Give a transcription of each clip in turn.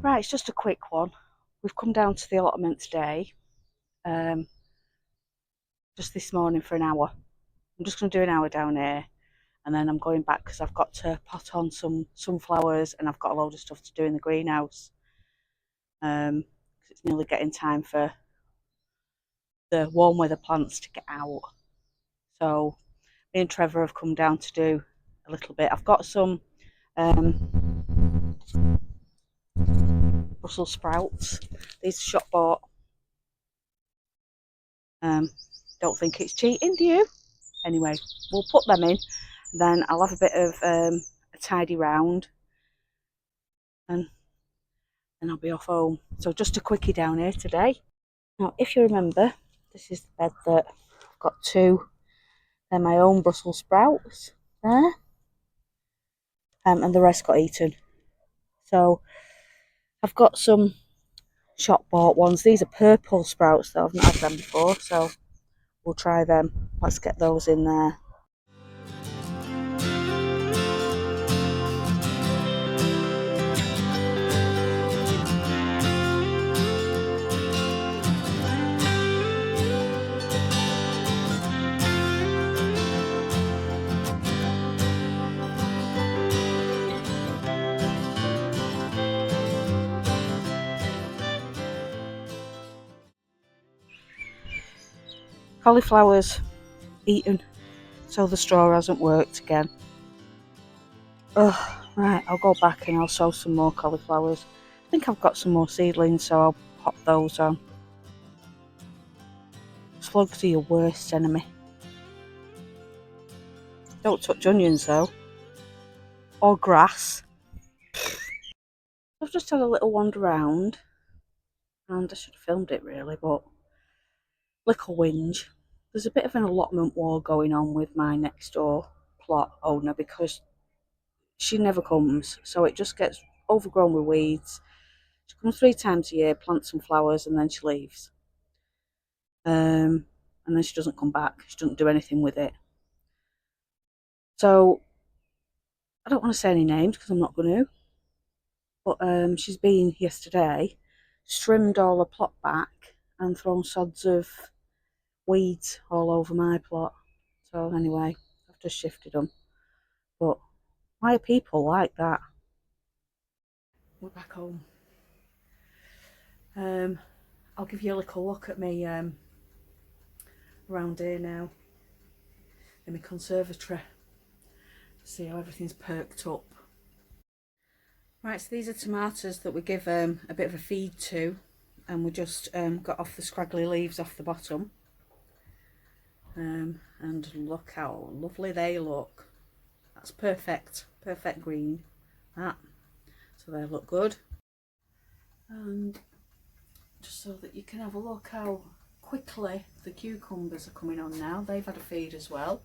Right, it's just a quick one. We've come down to the allotment today, just this morning for an hour. I'm just going to do an hour down here, and then I'm going back because I've got to pot on some sunflowers, and I've got a load of stuff to do in the greenhouse. It's nearly getting time for the warm weather plants to get out. So me and Trevor have come down to do a little bit. I've got some Brussels sprouts. These are shop bought. Don't think it's cheating, do you? Anyway, we'll put them in, then I'll have a bit of a tidy round, and then I'll be off home. So just a quickie down here today. Now, if you remember, this is the bed that I've got two. They're my own Brussels sprouts there, and the rest got eaten. So I've got some shop bought ones. These are purple sprouts though, I've not had them before, so we'll try them. Let's get those in there. Cauliflowers eaten, so the straw hasn't worked again. Oh, right, I'll go back and I'll sow some more cauliflowers. I think I've got some more seedlings, so I'll pop those on. Slugs are your worst enemy. Don't touch onions though, or grass. I've just had a little wander around, and I should have filmed it really, but little whinge. There's a bit of an allotment war going on with my next door plot owner because she never comes, so it just gets overgrown with weeds. She comes 3 times a year, plants some flowers, and then she leaves. And then she doesn't come back. She doesn't do anything with it. So I don't want to say any names because I'm not going to. But she's been yesterday, trimmed all the plot back and thrown sods of weeds all over my plot. So anyway, I've just shifted them. But why are people like that? We're back home. I'll give you a little look at me around here now in my conservatory to see how everything's perked up. Right, so these are tomatoes that we give a bit of a feed to, and we just got off the scraggly leaves off the bottom. And look how lovely they look. That's perfect green, that. So they look good. And just so that you can have a look how quickly the cucumbers are coming on now. They've had a feed as well,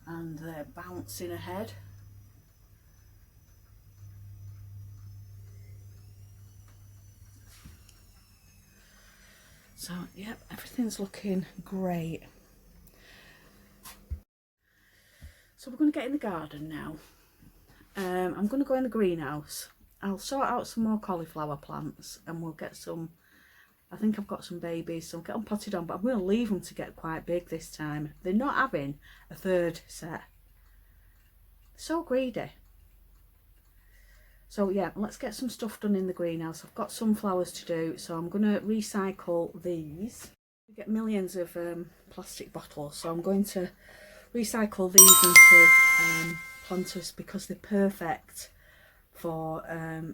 and they're bouncing ahead. So yep, everything's looking great. So we're going to get in the garden now. I'm going to go in the greenhouse. I'll sort out some more cauliflower plants, and we'll get some. I think I've got some babies, so I'll get them potted on, but I'm going to leave them to get quite big this time. They're not having a third set. So greedy. So yeah, let's get some stuff done in the greenhouse. I've got sunflowers to do, so I'm going to recycle these. We get millions of plastic bottles, so I'm going to recycle these into planters because they're perfect for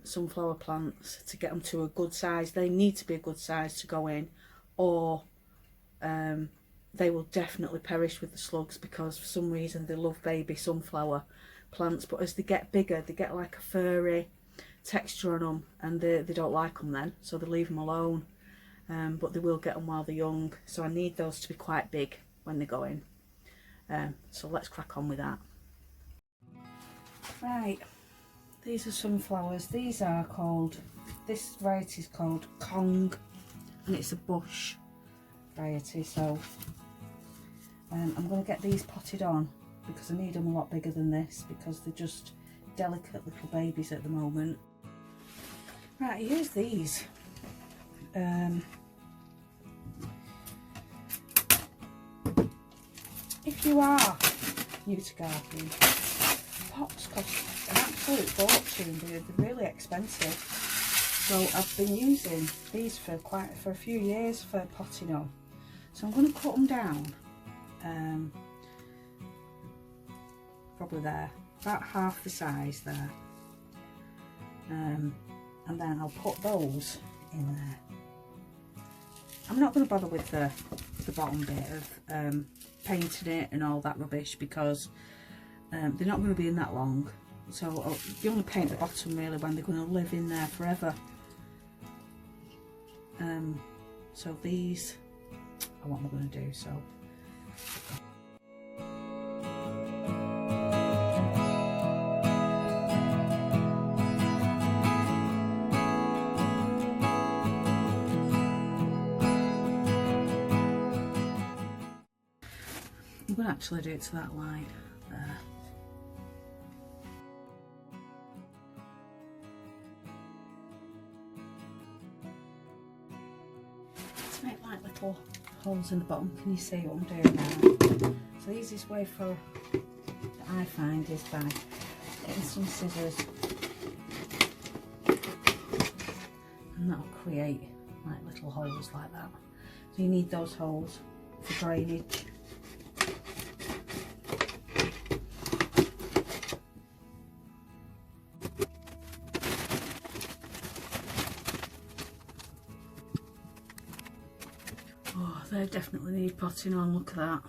sunflower plants, to get them to a good size. They need to be a good size to go in, or they will definitely perish with the slugs because for some reason they love baby sunflower plants, but as they get bigger they get like a furry texture on them, and they don't like them then, so they leave them alone. But they will get them while they're young, so I need those to be quite big when they go in. So let's crack on with that. Right, these are sunflowers. These are called, this variety is called Kong, and it's a bush variety. So I'm going to get these potted on because I need them a lot bigger than this because they're just delicate little babies at the moment. Right, I use these. If you are new to gardening, pots cost an absolute fortune. They're really expensive. So I've been using these for a few years for potting on. So I'm going to cut them down. Probably there, about half the size there. And then I'll put those in there. I'm not going to bother with the bottom bit of painting it and all that rubbish, because they're not going to be in that long. So you only paint the bottom really when they're going to live in there forever. So these are what I'm going to do. So I'm going to actually do it to that line there. To make like little holes in the bottom. Can you see what I'm doing now? So the easiest way that I find is by getting some scissors, and that'll create like little holes like that. So you need those holes for drainage. Oh, they definitely need potting on, look at that.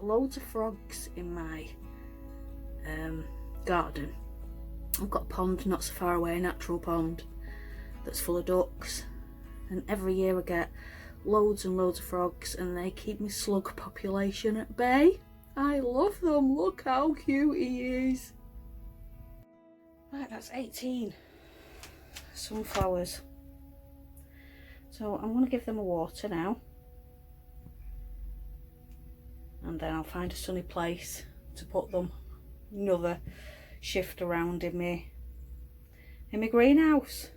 Loads of frogs in my garden. I've got a pond not so far away, a natural pond that's full of ducks, and every year I get loads and loads of frogs, and they keep my slug population at bay. I love them. Look how cute he is. Right, that's 18 sunflowers. So I'm going to give them a water now. And then I'll find a sunny place to put them. Another shift around in my greenhouse.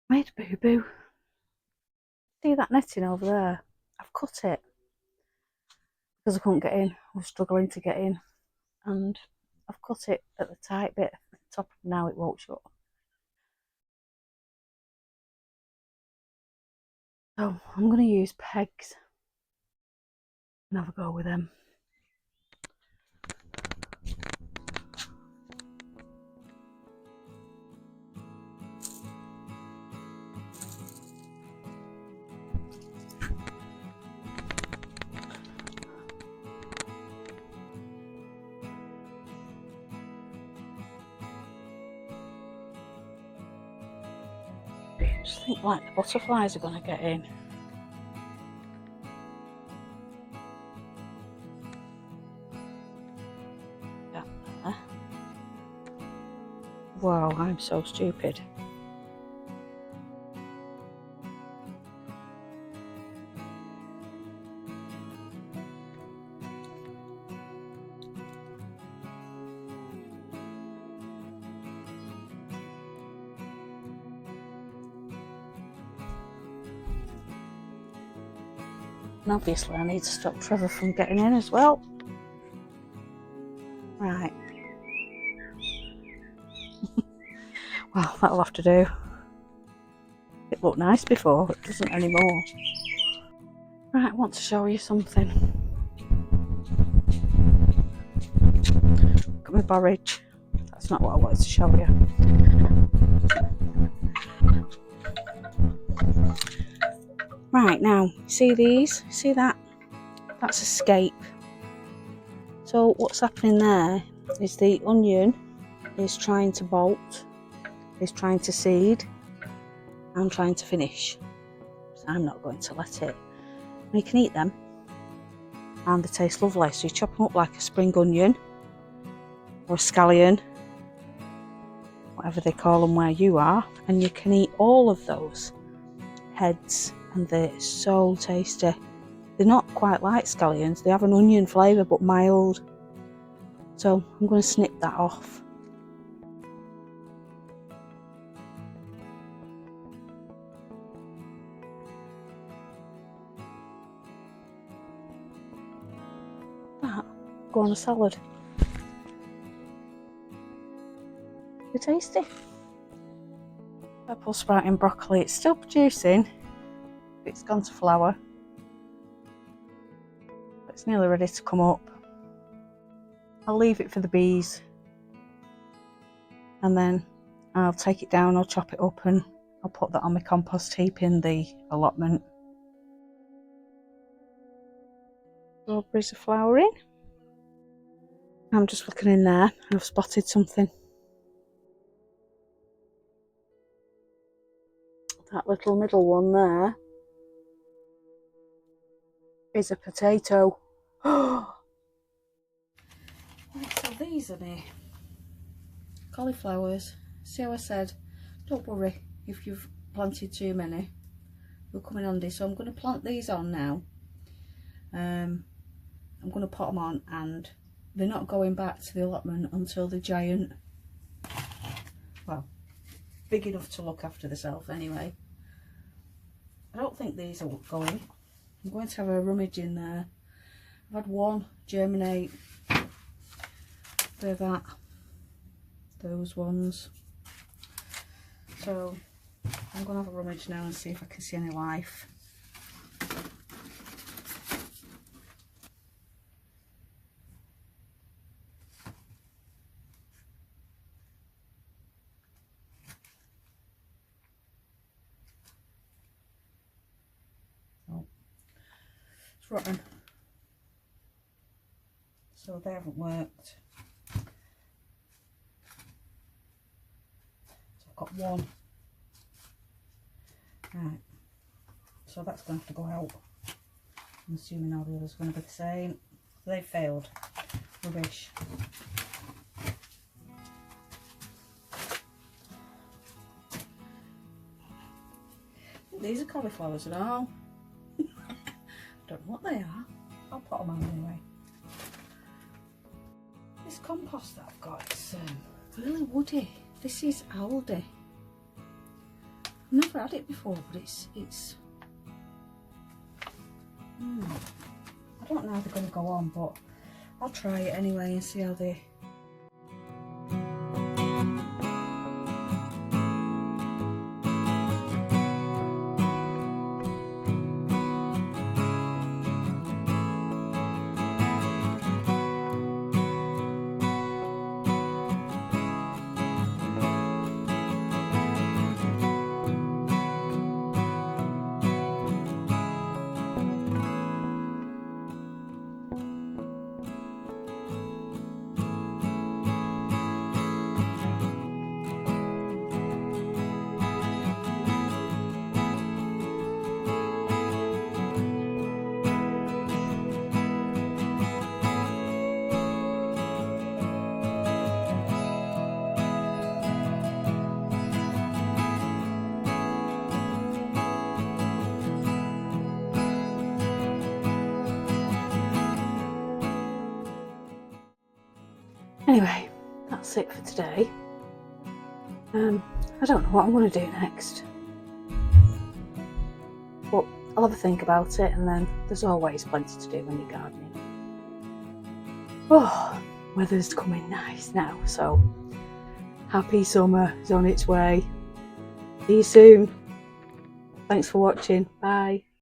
Made a boo-boo. See that netting over there? I've cut it because I couldn't get in. I was struggling to get in, and I've cut it at the tight bit at the top. Now it won't shut. So I'm going to use pegs and have a go with them. I just think like the butterflies are going to get in. Wow, I'm so stupid. And obviously I need to stop Trevor from getting in as well. Right. Well, that'll have to do. It looked nice before, it doesn't anymore. Right, I want to show you something. Look at my borage. That's not what I wanted to show you. Right, now, see these? See that? That's escape. So what's happening there is the onion is trying to bolt, is trying to seed. I'm trying to finish. So I'm not going to let it. You can eat them and they taste lovely. So you chop them up like a spring onion or a scallion, whatever they call them where you are, and you can eat all of those heads and they're so tasty. They're not quite like scallions, they have an onion flavour but mild. So I'm going to snip that off. That go on a salad. They're tasty. Purple sprouting broccoli, it's still producing. It's gone to flower. It's nearly ready to come up. I'll leave it for the bees and then I'll take it down, I'll chop it up and I'll put that on my compost heap in the allotment. Strawberries are flowering. I'm just looking in there and I've spotted something. That little middle one there is a potato. So these are my cauliflowers. See how I said, don't worry if you've planted too many, they'll come in handy. So I'm going to plant these on now. I'm going to pot them on and they're not going back to the allotment until they're giant. Well, big enough to look after themselves anyway. I don't think these are going. I'm going to have a rummage in there. I've had one germinate. They're that. Those ones. So I'm going to have a rummage now and see if I can see any life. Oh, it's rotten. So they haven't worked. Got one. Right, so that's going to have to go out. I'm assuming all the others are going to be the same. They've failed. Rubbish. These are cauliflowers and all. Don't know what they are. I'll put them on anyway. This compost that I've got is really woody. This is Aldi. I've never had it before, but it's I don't know how they're going to go on, but I'll try it anyway and see how they. Anyway, that's it for today. I don't know what I'm going to do next, but I'll have a think about it, and then there's always plenty to do when you're gardening. Oh, weather's coming nice now, so happy summer is on its way. See you soon. Thanks for watching. Bye.